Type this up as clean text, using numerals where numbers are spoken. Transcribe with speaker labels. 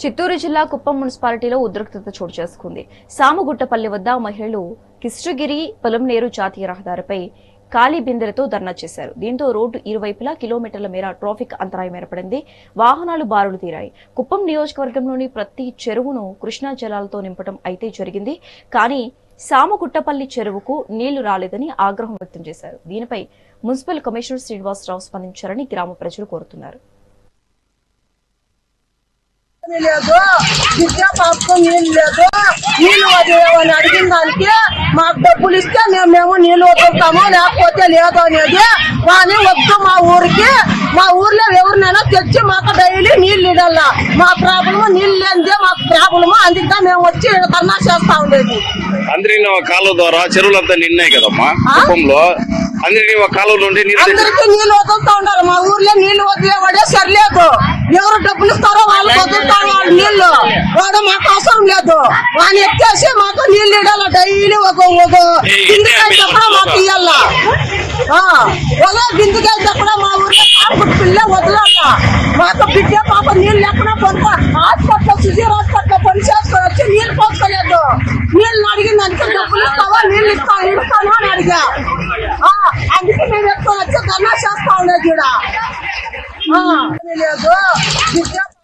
Speaker 1: చిత్తూరు జిల్లా కుప్పం మున్సిపాలిటీలో ఉద్రిక్తత చోటు చేసుకుంది. సాముగుట్టపల్లి వద్ద మహిళలు కిస్టగిరి పొలంనేరు జాతీయ రహదారిపై ఖాళీ బిందెలతో ధర్నా చేశారు. దీంతో రోడ్డు ఇరువైపులా కిలోమీటర్ల మేర ట్రాఫిక్ అంతరాయం ఏర్పడింది. వాహనాలు బారులు తీరాయి. కుప్పం నియోజకవర్గంలోని ప్రతి చెరువును కృష్ణా జలాలతో నింపడం అయితే జరిగింది. కానీ సాముగుట్టపల్లి చెరువుకు నీళ్లు రాలేదని ఆగ్రహం వ్యక్తం చేశారు. దీనిపై మున్సిపల్ కమిషనర్ శ్రీనివాసరావు స్పందించారని గ్రామ ప్రజలు కోరుతున్నారు.
Speaker 2: విద్యా పాపం నీళ్ళు లేదు. నీళ్లు వదిలేవని అడిగిన దానికి మాకు డబ్బులు ఇస్తే మేము నీళ్లు వదులుతాము, లేకపోతే లేదు అనేది. కానీ వద్దు మా ఊర్లో ఎవరినైనా తెచ్చి మాకు డైలీ నీళ్లు ఇవ్వాల. మా ప్రాబ్లము నీళ్లు లేనిదే మాకు ప్రాబ్లము. అందుకే మేము వచ్చి ధర్నా చేస్తా ఉండేది.
Speaker 3: అందరినీ కాలువ ద్వారా చెరువులంతా నిన్నాయి కదమ్మా. కుప్పంలో అందరినీ కాలువ నుండి
Speaker 2: అందరికీ నీళ్లు వదులుతా ఉన్నారు. మా ఊర్లో నీళ్లు వదిలేవాడే సరిలేదు. ఎవరు డబ్బులు ఇస్తారో వాళ్ళు వదులుతారు వాళ్ళు నీళ్లు. వాడు మాకు అవసరం లేదు. వాడిని ఎత్తేసి మాకు నీళ్లు ఇవ్వాల. డైలీ ఒక బిందుకైతే కూడా మాకు ఇవ్వాల. ఒక బిందుకైతే కూడా మా ఊర్లో పిల్ల వదలాల. మాకు బిడ్డ పాప నీళ్ళు లేకుండా హాస్పిటల్ సుజీర్ హాస్పిటల్ పని చేసుకొని వచ్చి నీళ్లు పోసుకోలేదు. నీళ్లు అడిగిన దానికి డబ్బులు ఇస్తావా, నీళ్లు ఇస్తాను అని అడిగా. అందుకే మేము ఎక్కువ వచ్చి ధర్నా చేస్తా ఉండేది. లేదు